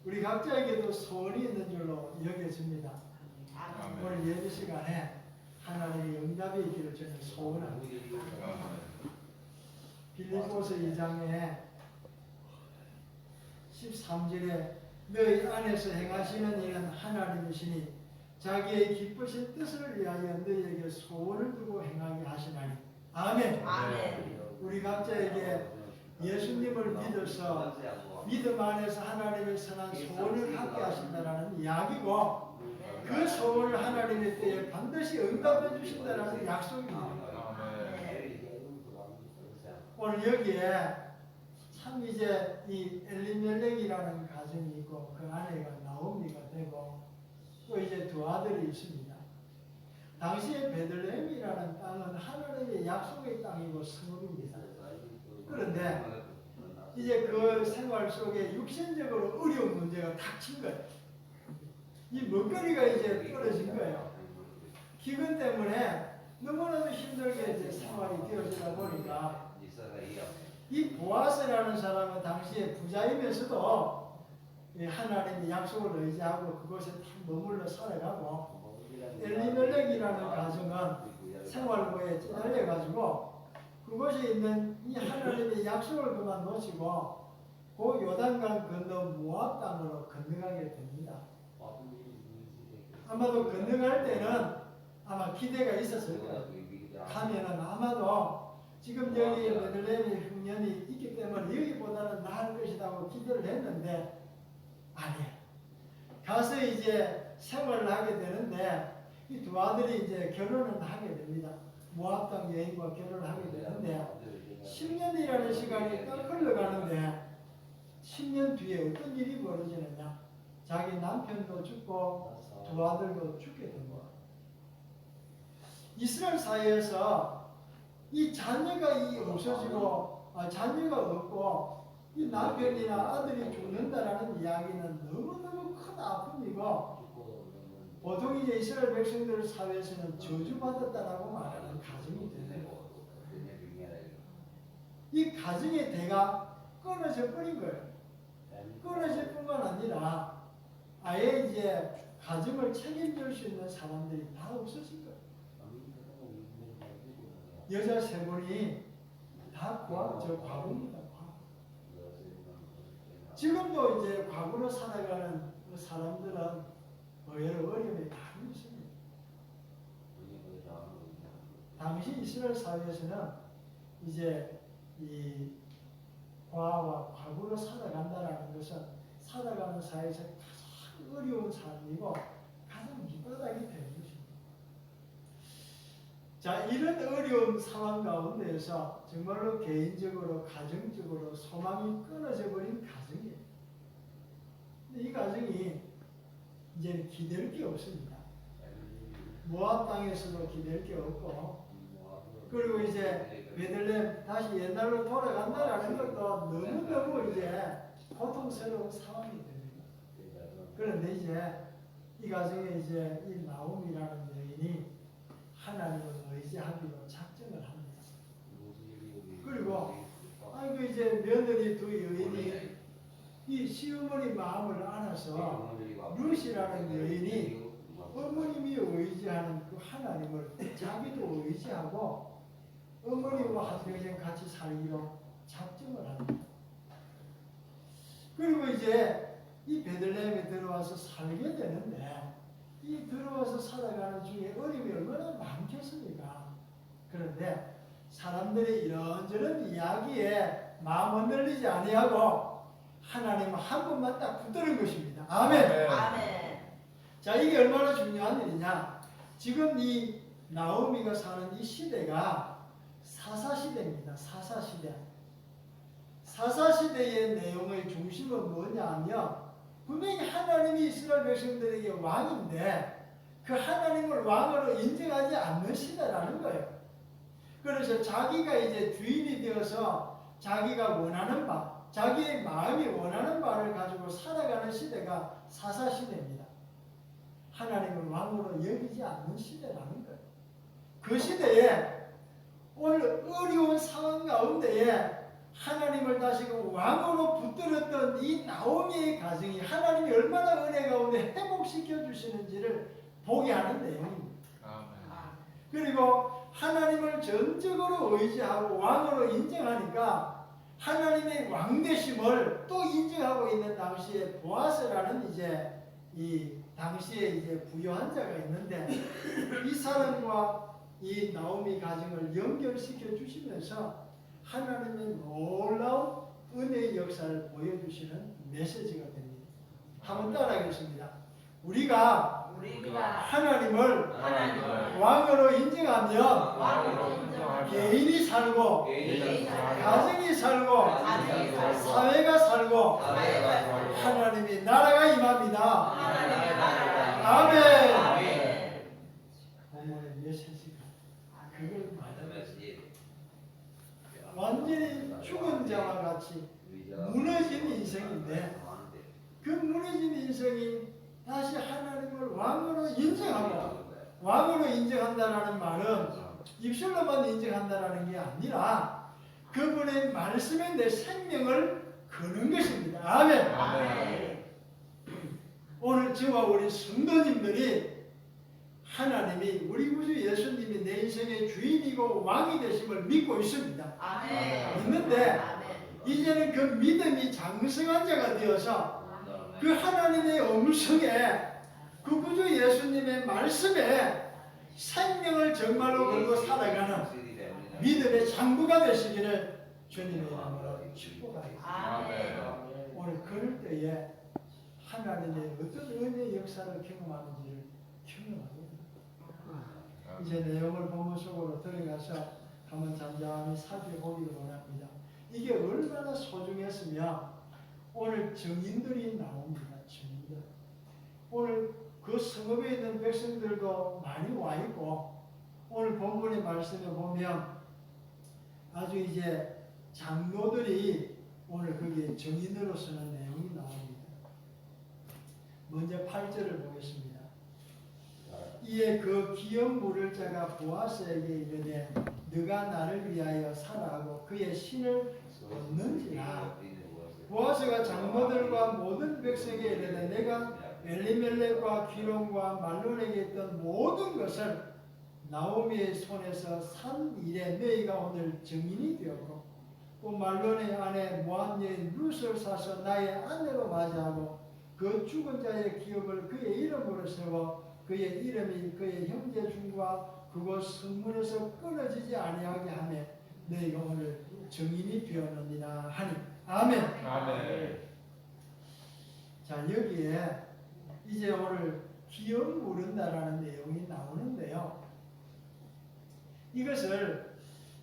우리 각자에게도 소원이 있는 줄로 여겨집니다. 아멘. 오늘 예배 시간에 하나님의 응답이 있기를 저는 소원합니다. 빌립보서 2장에 13절에 너희 안에서 행하시는 일은 하나님이시니 자기의 기쁘신 뜻을 위하여 너희에게 소원을 두고 행하게 하시나니. 아멘. 아멘. 우리 각자에게 예수님을 믿어서 믿음 안에서 하나님의 선한 소원을 갖게 하신다는 이야기고, 그 소원을 하나님의 때에 반드시 응답해 주신다는 약속입니다. 오늘 여기에 참 이제 이 엘리멜렉이라는 가정이 있고 그 아내가 나오미가 되고 또 이제 두 아들이 있습니다. 당시에 베들레헴이라는 땅은 하나님의 약속의 땅이고 성읍입니다. 그런데 이제 그 생활 속에 육신적으로 어려운 문제가 닥친 거예요. 이 먹거리가 이제 떨어진 거예요. 기근 때문에 너무나도 힘들게 이제 생활이 되어지다 보니까 이 보아스라는 사람은 당시에 부자이면서도 하나님의 약속을 의지하고 그곳에 탁 머물러 살아가고, 엘리멜렉이라는 가정은 생활고에 찌달려가지고 그곳에 있는 이 하나님의 약속을 그만 놓치고 그 요단강 건너 모압 땅으로 건너가게 됩니다. 아마도 건너갈 때는 아마 기대가 있었을 거예요. 가면은 아마도 지금 여기 베들레헴의 흉년이 있기 때문에 여기보다는 나을 것이라고 기대를 했는데 아니에요. 가서 이제 생활을 하게 되는데 이 두 아들이 이제 결혼을 하게 됩니다. 모압 땅 여인과 결혼을 하게 되는데 10년이라는 시간이 딱 흘러가는데 10년 뒤에 어떤 일이 벌어지느냐? 자기 남편도 죽고 두 아들도 죽게 된 거예요. 이스라엘 사회에서 이 자녀가 없어지고 자녀가 없고 이 남편이나 아들이 죽는다라는 이야기는 너무너무 큰 아픔이고, 보통 이제 이스라엘 백성들 사회에서는 저주받았다라고 말하는 가정이 되네요. 이 가정의 대가 끊어져 버린 거예요. 끊어질 뿐만 아니라 아예 이제 가정을 책임질 수 있는 사람들이 다 없어진 거예요. 여자 세 분이 다 과부입니다. 지금도 이제 과부로 살아가는 그 사람들은 의외로 어려움이 많이 있습니다. 당시 이스라엘 사회에서는 이제 이 과와 과부로 살아간다는 것은 살아가는 사회에서 가장 어려운 삶이고 가장 밑바닥이 되는 것입니다. 자, 이런 어려운 상황 가운데에서 정말로 개인적으로 가정적으로 소망이 끊어져 버린 가정이에요. 근데 이 가정이 이제 기댈 게 없습니다. 모압 땅에서도 기댈 게 없고, 그리고 이제 베들레헴 다시 옛날로 돌아간다라는 것도 너무너무 이제 고통스러운 상황이 됩니다. 그런데 이제 이 가정에 이제 이 나옴이라는 여인이 하나님을 의지하기로 작정을 합니다. 그리고 아이고 이제 며느리 두 여인이 이 시어머니 마음을 안아서 룻이라는 여인이 어머님이 의지하는 그 하나님을 자기도 의지하고 어머니와 한평생 같이 살기로 작정을 합니다. 그리고 이제 이 베들레헴에 들어와서 살게 되는데 이 들어와서 살아가는 중에 어려움이 얼마나 많겠습니까? 그런데 사람들이 이런저런 이야기에 마음 흔들리지 아니하고 하나님 한 번만 딱 붙드는 것입니다. 아멘. 아멘. 자, 이게 얼마나 중요한 일이냐? 지금 이 나오미가 사는 이 시대가 사사시대입니다. 사사시대. 사사시대의 내용의 중심은 뭐냐 하면 분명히 하나님이 이스라엘 백성들에게 왕인데 그 하나님을 왕으로 인정하지 않는 시대라는 거예요. 그래서 자기가 이제 주인이 되어서 자기가 원하는 바, 자기의 마음이 원하는 바를 가지고 살아가는 시대가 사사시대입니다. 하나님을 왕으로 여기지 않는 시대라는 거예요. 그 시대에 오늘 어려운 상황 가운데에 하나님을 다시금 왕으로 붙들었던 이 나오미의 가정이 하나님이 얼마나 은혜 가운데 회복시켜 주시는지를 보게 하는 내용입니다. 그리고 하나님을 전적으로 의지하고 왕으로 인정하니까 하나님의 왕되심을 또 인정하고 있는 당시에 보아스라는 이제 이 당시에 이제 부유한 자가 있는데 이 사람과 이 나오미 가정을 연결시켜 주시면서 하나님의 놀라운 은혜의 역사를 보여주시는 메시지가 됩니다. 한번 따라하겠습니다. 우리가 하나님을 왕으로 인정하며 개인이 살고 가정이 살고 사회가 살고 하나님의 나라가 임합니다. 아멘. 본문의 메시지가 그걸 말합니다. 완전히 죽은 자와 같이 무너진 인생인데 그 무너진 인생이 다시 하나님을 왕으로 인정하고 왕으로 인정한다는 말은 입술로만 인정한다는 게 아니라 그분의 말씀에 내 생명을 거는 것입니다. 아멘. 아멘. 오늘 저와 우리 성도님들이 하나님이 우리 구주 예수님이 내 인생의 주인이고 왕이 되심을 믿고 있습니다. 아멘. 있는데 아멘. 이제는 그 믿음이 장성한 자가 되어서 그 하나님의 음성에 그 구주 예수님의 말씀에 생명을 정말로 걸고 살아가는 믿음의 장부가 되시기를 주님의 이름으로 축복합니다. 오늘 그럴 때에 하나님의 어떤 은혜의 역사를 경험하는지를 경험하거든요. 이제 내용을 본문 속으로 들어가서 한번 잠잠히 살펴보기를 원합니다. 이게 얼마나 소중했으면 오늘 증인들이 나옵니다. 증인들. 오늘 그 성읍에 있는 백성들도 많이 와 있고 오늘 본문의 말씀에 보면 아주 이제 장로들이 오늘 거기에 증인으로 서는 내용이 나옵니다. 먼저 8절을 보겠습니다. 이에 그 기업 물을 자가 보아스에게 이르되 너가 나를 위하여 살아하고 그의 신을 얻는지라. 보아스가 장로들과 모든 백성에게 이르되 내가 엘리멜렉과 기론과 말론에게 있던 모든 것을 나오미의 손에서 산 이래 너희가 오늘 증인이 되었고 또 말론의 아내 모압 여인 룻을 사서 나의 아내로 맞이하고 그 죽은 자의 기업을 그의 이름으로 세워 그의 이름이 그의 형제 중과 그곳 성문에서 끊어지지 아니하게 하며 너희가 오늘 증인이 되었느니라 하니 아멘. 아멘. 자 여기에 이제 오늘 기업 물은다라는 내용이 나오는데요. 이것을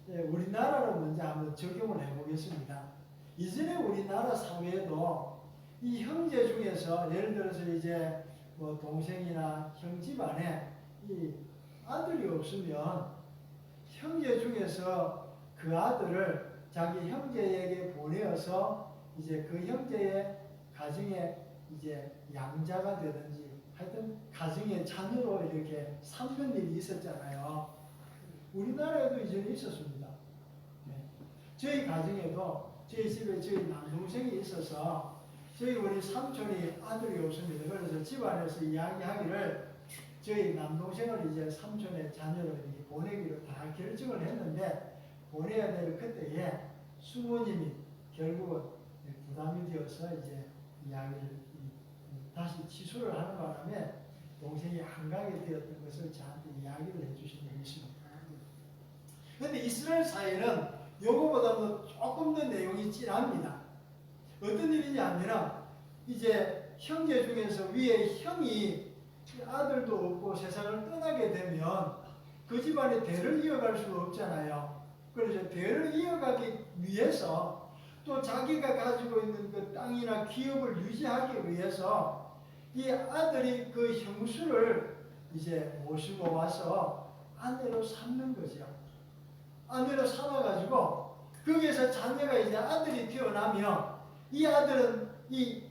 우리나라로 먼저 한번 적용을 해보겠습니다. 이전에 우리나라 사회에도 이 형제 중에서 예를 들어서 이제 뭐 동생이나 형 집안에 이 아들이 없으면 형제 중에서 그 아들을 자기 형제에게 보내어서 이제 그 형제의 가정에 이제 양자가 되든지 하여튼 가정의 자녀로 이렇게 삼는 일이 있었잖아요. 우리나라에도 이전에 있었습니다. 네. 저희 가정에도 저희 집에 저희 남동생이 있어서 저희 우리 삼촌이 아들이 없습니다. 그래서 집안에서 이야기하기를 저희 남동생을 이제 삼촌의 자녀로 이렇게 보내기로 다 결정을 했는데 보내야 될 그때에 수모님이 결국은 부담이 되어서 이제 이야기를 다시 취소를 하는 바람에 동생이 안 가게 되었던 것을 저한테 이야기를 해주신 적이 있습니다. 그런데 이스라엘 사회는 요거보다도 조금 더 내용이 진합니다. 어떤 일이냐면 이제 형제 중에서 위에 형이 아들도 없고 세상을 떠나게 되면 그 집안의 대를 이어갈 수가 없잖아요. 그래서 대를 이어가기 위해서 또 자기가 가지고 있는 그 땅이나 기업을 유지하기 위해서 이 아들이 그 형수를 이제 모시고 와서 아내로 삼는 거죠. 아내로 삼아가지고 거기에서 자녀가 이제 아들이 태어나면 이 아들은 이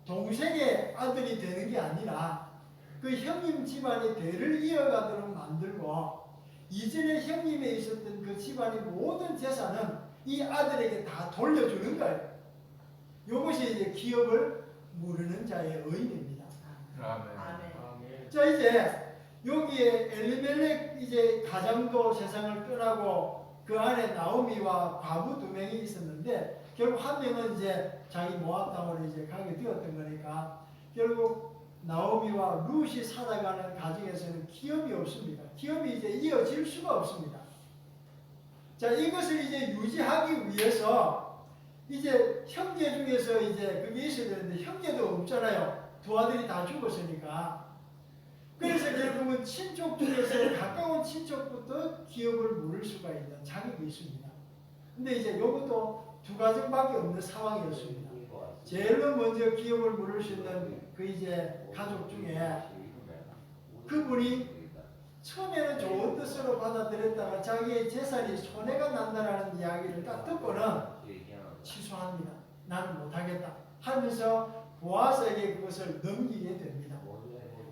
동생의 아들이 되는 게 아니라 그 형님 집안의 대를 이어가도록 만들고 이전에 형님에 있었던 그 집안의 모든 재산은 이 아들에게 다 돌려주는 거예요. 이것이 이제 기업을 모르는 자의 의미입니다. 아멘. 자, 이제 여기에 엘리멜렉 이제 가장도 세상을 떠나고 그 안에 나오미와 과부 두 명이 있었는데 결국 한 명은 이제 자기 모압 땅으로 이제 가게 되었던 거니까 결국 나오미와 룻이 살아가는 가정에서는 기업이 없습니다. 기업이 이제 이어질 수가 없습니다. 자, 이것을 이제 유지하기 위해서 이제 형제 중에서 이제 그게 있어야 되는데 형제도 없잖아요. 두 아들이 다 죽었으니까. 그래서 결국은 친족 중에서 가까운 친족부터 기업을 물을 수가 있는 자격이 있습니다. 근데 이제 이것도 두 가정밖에 없는 상황이었습니다. 제일로 먼저 기업을 물을 수 있는 그 이제 가족 중에 그분이 처음에는 좋은 뜻으로 받아들였다가 자기의 재산이 손해가 난다라는 이야기를 딱 듣고는 취소합니다. 나는 못하겠다 하면서 보아스에게 그것을 넘기게 됩니다.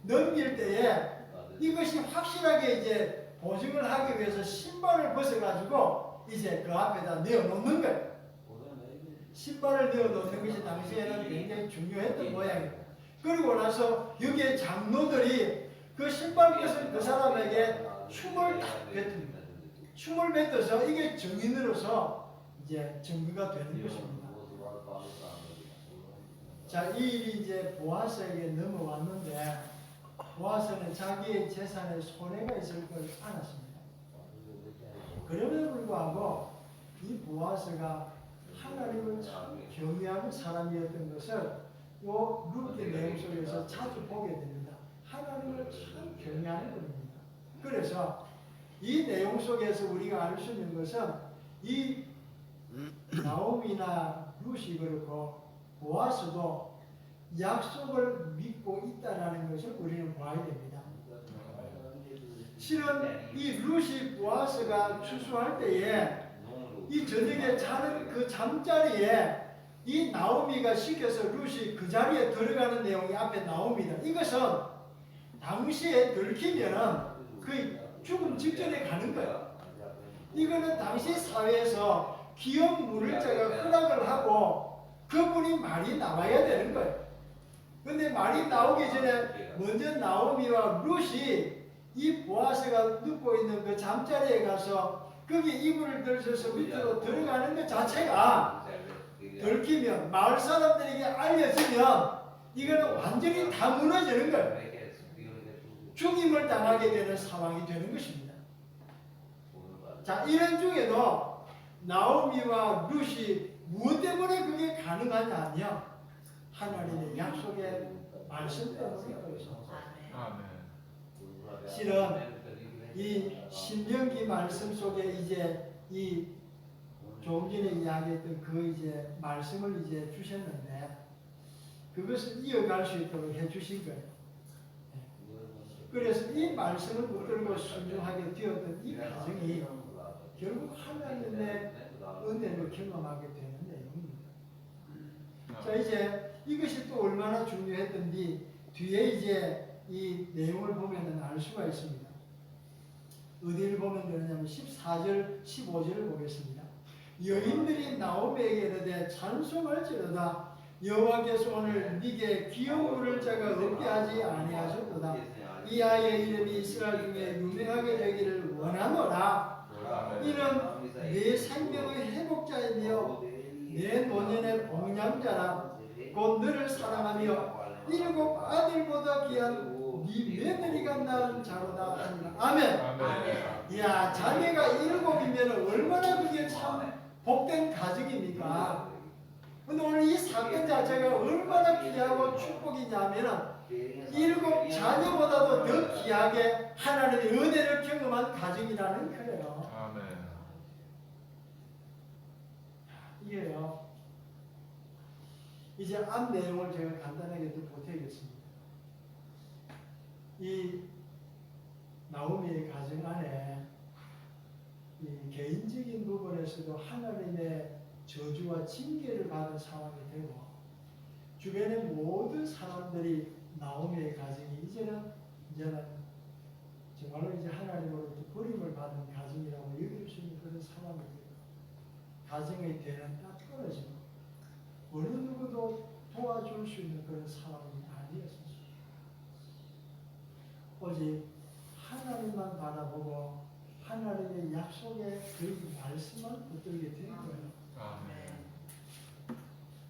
넘길 때에 이것이 확실하게 이제 보증을 하기 위해서 신발을 벗어가지고 이제 그 앞에다 내어놓는 거예요. 신발을 내어놓는 것이 당시에는 굉장히 중요했던 모양이에요. 그리고 나서 여기에 장로들이 그 신발 벗은 그 사람에게 춤을 딱 뱉습니다. 춤을 뱉어서 이게 증인으로서 이제 증거가 되는 것입니다. 자, 이 일이 이제 보아스에게 넘어왔는데 보아스는 자기의 재산에 손해가 있을 걸 알았습니다. 그럼에도 불구하고 이 보아스가 하나님을 참 경외하는 사람이었던 것을 요 룻의 내용 속에서 자주 보게 됩니다. 하나님을 참 경외하는 분입니다. 그래서 이 내용 속에서 우리가 알 수 있는 것은 이 나오미나 룻이 그렇고 보아스도 약속을 믿고 있다는 것을 우리는 봐야 됩니다. 실은 이 룻이 보아스가 추수할 때에 이 저녁에 자는 그 잠자리에 이 나오미가 시켜서 룻이 그 자리에 들어가는 내용이 앞에 나옵니다. 이것은 당시에 들키면은 그 죽음 직전에 가는 거예요. 이거는 당시 사회에서 기업 물을 자가 허락을 하고 그분이 말이 나와야 되는 거예요. 근데 말이 나오기 전에 먼저 나오미와 룻이 이 보아스가 눕고 있는 그 잠자리에 가서 거기 이불을 들쳐서 밑으로 들어가는 것 자체가 들키면 마을 사람들에게 알려지면 이거는 완전히 다 무너지는 거예요. 죽임을 당하게 되는 상황이 되는 것입니다. 자, 이런 중에도 나오미와 룻이 무엇 때문에 그게 가능하냐 하면 하나님의 약속의 말씀 때문에 그렇죠. 실은 이 신명기 말씀 속에 이제 이 조금 전에 이야기했던 그 이제 말씀을 이제 주셨는데 그것을 이어갈 수 있도록 해주신 거예요. 그래서 이 말씀을 붙들고 순종하게 되었던 이 과정이 결국 하나님의 은혜를 경험하게 되는 내용입니다. 자, 이제 이것이 또 얼마나 중요했던지 뒤에 이제 이 내용을 보면 알 수가 있습니다. 어디를 보면 되느냐면 14절, 15절을 보겠습니다. 여인들이 나오미에게 이르되 찬송할지로다 여호와께서 오늘 네게 기업 물을 자가 없게 하지 아니하셨도다. 이 아이의 이름이 이스라엘 중에 유명하게 되기를 원하노라. 이는 내 생명의 회복자이며 내 노년의 봉양자라. 곧 너를 사랑하며 일곱 아들보다 귀한 네 며느리가 낳은 자로다 하니라. 아멘. 이야, 자녀가 일곱이면 얼마나 그게 참 복된 가정입니까? 근데 오늘 이 사건 자체가 얼마나 귀하고 축복이냐면 일곱 자녀보다도 더 귀하게 하나님의 은혜를 경험한 가정이라는 거예요. 아멘. 이게요. 이제 앞 내용을 제가 간단하게 좀 보태겠습니다. 이 나오미의 가정 안에 이 개인적인 부분에서도 하나님의 저주와 징계를 받은 상황이 되고 주변의 모든 사람들이 나오미의 가정이 이제는 정말로 이제 하나님으로부터 버림을 받은 가정이라고 여길 수 있는 그런 상황이 돼요. 가정의 대는 딱 떨어지고 어느 누구도 도와줄 수 있는 그런 상황이 아니었습니다. 오직 하나님만 바라보고 하나님의 약속의 그 말씀만 붙들게 된 거예요.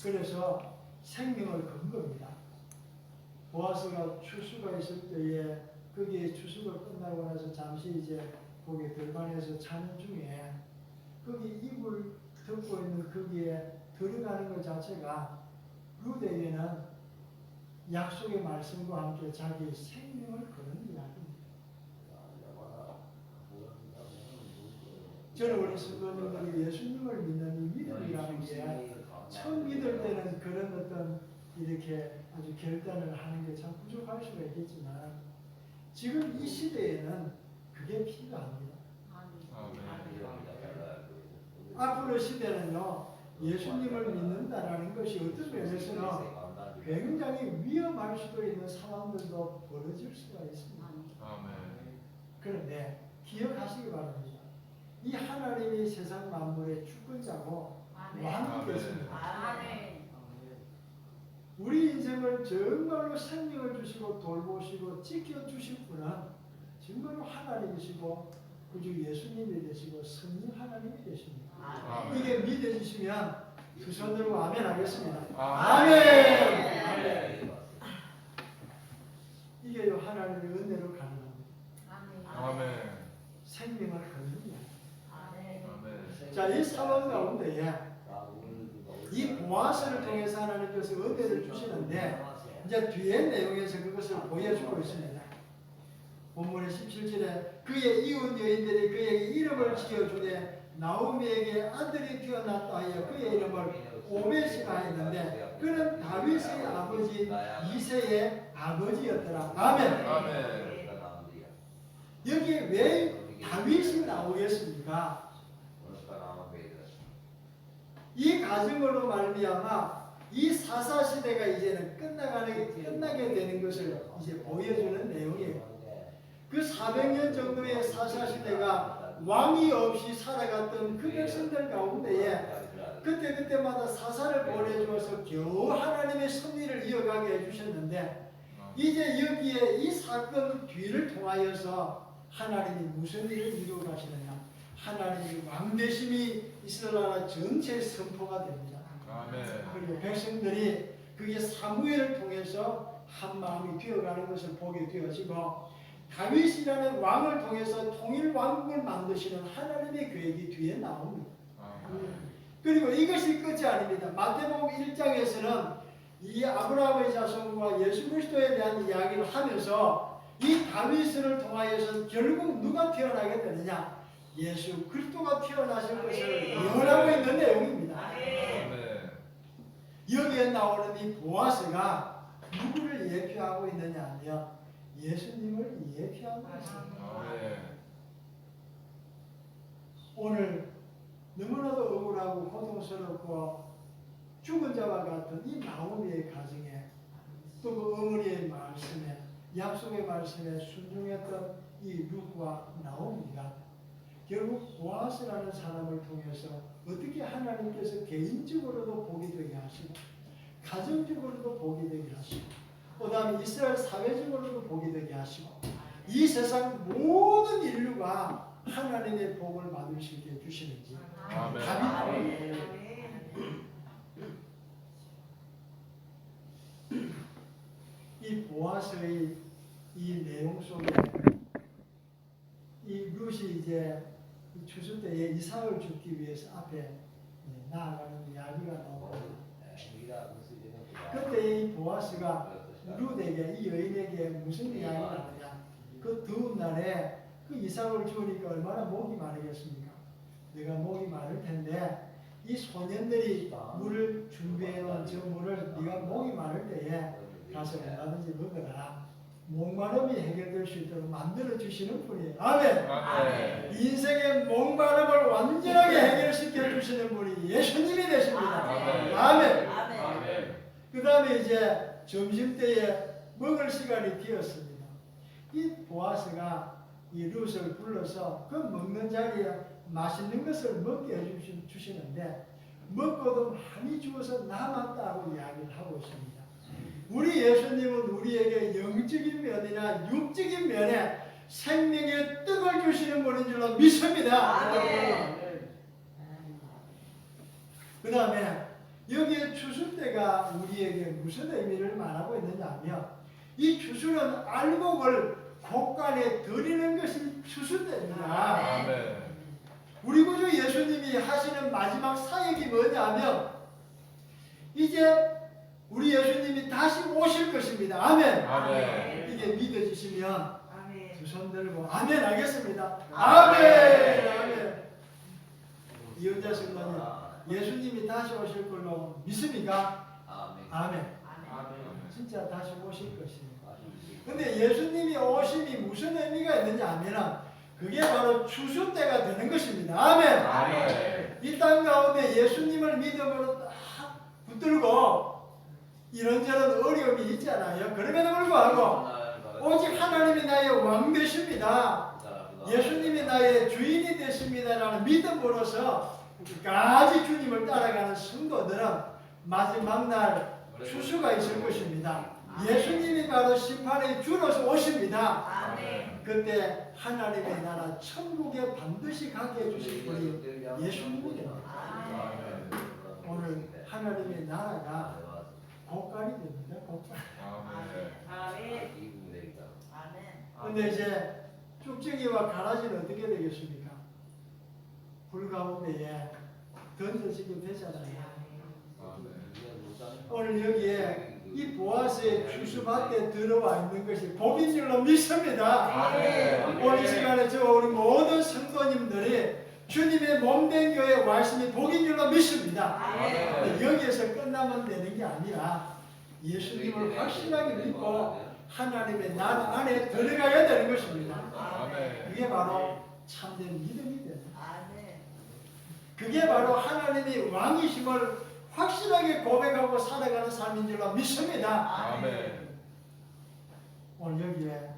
그래서 생명을 건 겁니다. 보아스가 추수가 있을 때에 거기에 추수가 끝나고 나서 잠시 이제 거기 들반에서 자는 중에 거기 이불 덮고 있는 거기에 들어가는 것 자체가 루데에게는 약속의 말씀과 함께 자기의 생명을 거는 이야기입니다. 저는 우리 성도님들이 예수님을 믿는 이 믿음이라는 게 처음 믿을 때는 그런 어떤 이렇게 아주 결단을 하는 게 참 부족할 수가 있겠지만 지금 이 시대에는 그게 필요합니다. 앞으로 시대는요, 예수님을 믿는다라는 것이 어떤 면에서는 굉장히 위험할 수도 있는 상황들도 벌어질 수가 있습니다. 그런데 기억하시기 바랍니다. 이 하나님이 세상 만물의 주권자고 왕이 되십니다. 우리 인생을 정말로 생명을 주시고 돌보시고 지켜주실 분은 정말로 하나님이시고 그중 예수님이 되시고 성령 하나님이 되십니다. 이게 믿어지시면 두 손으로 아멘 하겠습니다. 아멘! 아멘! 이게 하나님의 은혜로 가능합니다. 아멘. 생명을 걷는 게 아멘. 자, 이 상황 가운데 이 보아스를 통해서 하나님께서 은혜를 주시는데 이제 뒤에 내용에서 그것을 보여주고 있습니다. 본문의 17절에 그의 이웃 여인들이 그에게 이름을 지어주되 나오미에게 아들이 태어났다 하여 그의 이름을 오벳이라 했는데 그는 다윗의 아버지 이새의 아버지였더라. 아멘. 아멘. 여기에 왜 다윗이 나오겠습니까? 이 가정으로 말미암아 이 사사 시대가 이제는 끝나게 되는 것을 이제 보여주는 내용이에요. 그 400년 정도의 사사 시대가 왕이 없이 살아갔던 그 백성들 가운데에 그때마다 사사를 보내주어서 겨우 하나님의 섭리를 이어가게 해주셨는데 이제 여기에 이 사건 뒤를 통하여서 하나님이 무슨 일을 이루어 가시느냐, 하나님의 왕되심이 이스라엘 나라 전체에 선포가 됩니다. 아멘. 그리고 백성들이 그게 사무엘을 통해서 한 마음이 되어가는 것을 보게 되어지고 다윗이라는 왕을 통해서 통일 왕국을 만드시는 하나님의 계획이 뒤에 나옵니다. 그리고 이것이 끝이 아닙니다. 마태복음 1장에서는 이 아브라함의 자손과 예수 그리스도에 대한 이야기를 하면서 이 다윗을 통하여서 결국 누가 태어나게 되느냐? 예수 그리스도가 태어나실 것을 예언하고 있는 내용입니다. 여기에 나오는 이 보아스가 누구를 예표하고 있느냐 하면 예수님을 예표하고 있습니다. 오늘 너무나도 억울하고 고통스럽고 죽은 자와 같은 이 나오미의 가정에 또 그 어머니의 말씀에 약속의 말씀에 순종했던 이 룻과 나오미가 결국 보아스라는 사람을 통해서 어떻게 하나님께서 개인적으로도 보게 되게 하시고 가정적으로도 보게 되게 하시고 그 다음에 이스라엘 사회적으로도 보게 되게 하시고 이 세상 모든 인류가 하나님의 복을 받을 수 있게 해주시는지 아멘. 이 보아스의 이 내용 속에 이 룻이 이제 추수 때에 이삭을 죽기 위해서 앞에 나아가는 이야기가 나옵니다. 그때 이 보아스가 룻에게 이 여인에게 무슨 이야기를 하느냐? 그 더운 날에 그 이삭을 주우니까 얼마나 목이 마르겠습니까? 내가 목이 마를 텐데 이 소년들이 물을 준비해 놓은 저 물을 네가 목이 마를 때에 가서 얼마든지 먹어라. 목마름이 해결될 수 있도록 만들어 주시는 분이에요. 아멘. 아멘. 인생의 목마름을 완전하게 해결시켜 주시는 분이 예수님이 되십니다. 아멘. 아멘. 아멘. 그 다음에 이제 점심때에 먹을 시간이 되었습니다. 이 보아스가 이 룻을 불러서 그 먹는 자리에 맛있는 것을 먹게 해주시는데 먹고도 많이 주어서 남았다고 이야기를 하고 있습니다. 우리 예수님은 우리에게 영적인 면이나 육적인 면에 생명의 떡을 주시는 분인 줄로 믿습니다. 그 다음에 여기에 추수때가 우리에게 무슨 의미를 말하고 있느냐 하면 이 추수는 알곡을 곡간에 드리는 것이 추수때입니다. 아멘. 우리 구주 예수님이 하시는 마지막 사역이 뭐냐면 이제 우리 예수님이 다시 오실 것입니다. 아멘. 아멘. 이게 믿어지시면 두 손 들고 아멘 하겠습니다. 아멘. 아멘. 이은자 성도님, 예수님이 다시 오실 걸로 믿습니까? 아멘. 진짜 다시 오실 것입니다. 근데 예수님이 오심이 무슨 의미가 있느냐 하면 그게 바로 추수 때가 되는 것입니다. 아멘. 아멘. 이 땅 가운데 예수님을 믿음으로 딱 붙들고 이런저런 어려움이 있잖아요. 그럼에도 불구하고 오직 하나님이 나의 왕 되십니다. 예수님이 나의 주인이 되십니다라는 믿음으로서 끝까지 주님을 따라가는 성도들은 마지막 날 추수가 있을 것입니다. 예수님이 바로 심판의 주로서 오십니다. 그때 하나님의 나라 천국에 반드시 가게 해주실 분이 예수님입니다. 오늘 하나님의 나라가 곡간이 됩니다. 곡간. 근데 이제 쭉정이와 가라지는 어떻게 되겠습니까? 불 가운데에 던져지게 되잖아요. 오늘 여기에 이 보아스의 추수밭에 들어와 있는 것이 복인 줄로 믿습니다. 오늘 이 시간에 저 우리 모든 성도님들이 주님의 몸된 교회에 와 있으니 복인 줄로 믿습니다. 여기에서 끝나면 되는 게 아니라 예수님을 확실하게 믿고 하나님의 나라 안에 들어가야 되는 것입니다. 그게 바로 참된 믿음이 됩니다. 그게 바로 하나님이 왕이심을 확실하게 고백하고 살아가는 삶인 줄로 믿습니다. 오늘 여기에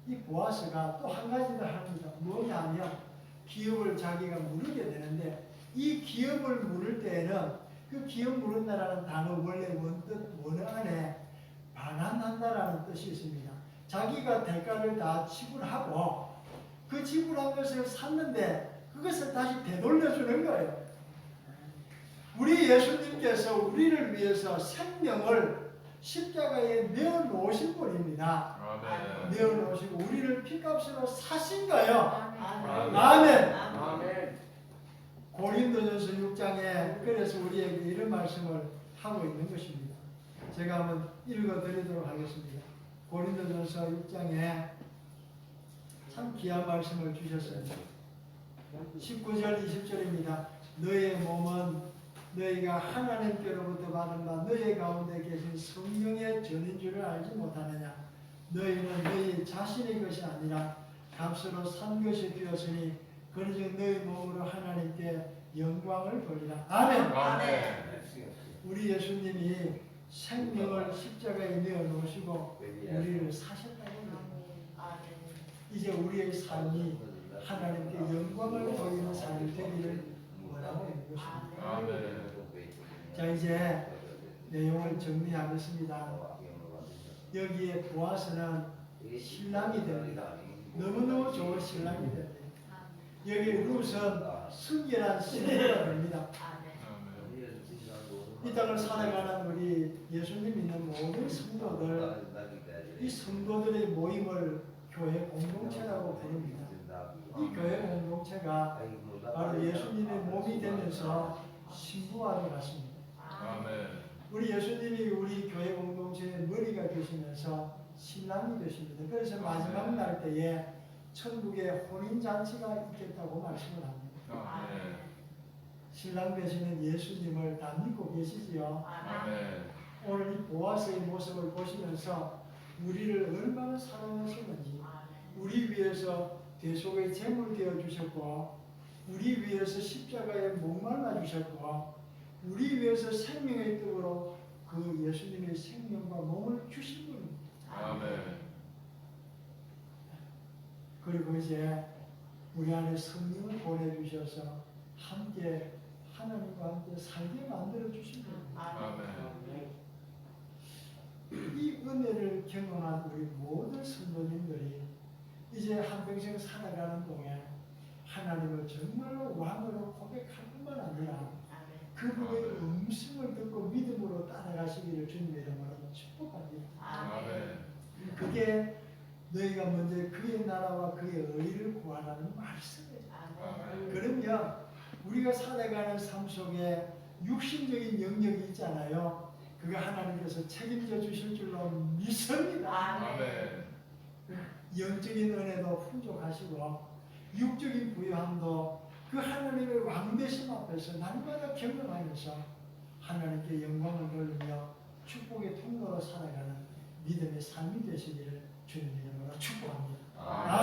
이 보아스가 또 한 가지 더 합니다. 뭐냐 하면 기업을 자기가 물으게 되는데 이 기업을 물을 때에는 그 기업 물은다라는 단어 원래 원어 안에 반환한다라는 뜻이 있습니다. 자기가 대가를 다 지불하고 그 지불한 것을 샀는데 그것을 다시 되돌려주는 거예요. 우리 예수님께서 우리를 위해서 생명을 십자가에 내어놓으신 분입니다. 내어놓으시고 우리를 피값으로 사신 거예요. 아멘. 고린도전서 6장에 그래서 우리에게 이런 말씀을 하고 있는 것입니다. 제가 한번 읽어드리도록 하겠습니다. 고린도전서 6장에 참 귀한 말씀을 주셨어요. 19절 20절입니다. 너의 몸은 너희가 하나님께로부터 받은 바 너희 가운데 계신 성령의 전인 줄을 알지 못하느냐. 너희는 너희 자신의 것이 아니라 값으로 산 것이 되었으니 그러즉 너희 몸으로 하나님께 영광을 돌리라. 아멘. 우리 예수님이 생명을 십자가에 내어놓으시고 우리를 사셨다고 합니다. 이제 우리의 삶이 하나님께 영광을 돌리는 삶이 되기를 원하고 있는 것입니다. 자, 이제 내용을 정리하겠습니다. 여기에 보아스는 신랑이 됩니다. 너무너무 좋은 신랑이 됩니다. 여기 룻은 순결한 신부가 됩니다. 이 땅을 살아가는 우리 예수님 믿는 모든 성도들, 이 성도들의 모임을 교회 공동체라고 부릅니다. 이 교회 공동체가 바로 예수님의 몸이 되면서 신부와도 같습니다. 우리 예수님이 우리 교회 공동체의 머리가 되시면서 신랑이 되십니다. 그래서 마지막 날 때에 천국에 혼인잔치가 있겠다고 말씀을 합니다. 신랑 되시는 예수님을 다 믿고 계시지요? 오늘 이 보아스의 모습을 보시면서 우리를 얼마나 사랑하시는지, 우리 위해서 대속의 제물 되어 주셨고, 우리 위해서 십자가에 목말라 주셨고, 우리 위해서 생명의 떡으로 그 예수님의 생명과 몸을 주신 분입니다. 그리고 이제 우리 안에 성령을 보내주셔서 함께 하나님과 함께 살게 만들어 주신 겁니다. 아멘. 이 은혜를 경험한 우리 모든 성도님들이 이제 한평생 살아가는 동안 하나님을 정말로 왕으로 고백할 뿐만 아니라 그분의 음성을 듣고 믿음으로 따라가시기를 주님의 이름으로 축복합니다. 아멘. 그게 너희가 먼저 그의 나라와 그의 의를 구하라는 말씀이에요. 그러면 우리가 살아가는 삶 속에 육신적인 영역이 있잖아요. 그거 하나님께서 책임져 주실 줄로 믿습니다. 아멘. 영적인 은혜도 풍족하시고 육적인 부유함도 그 하나님의 왕되심 앞에서 날마다 경험하면서 하나님께 영광을 돌리며 축복의 통로로 살아가는 믿음의 삶이 되시기를 주님의 이름으로 축복합니다. 아멘.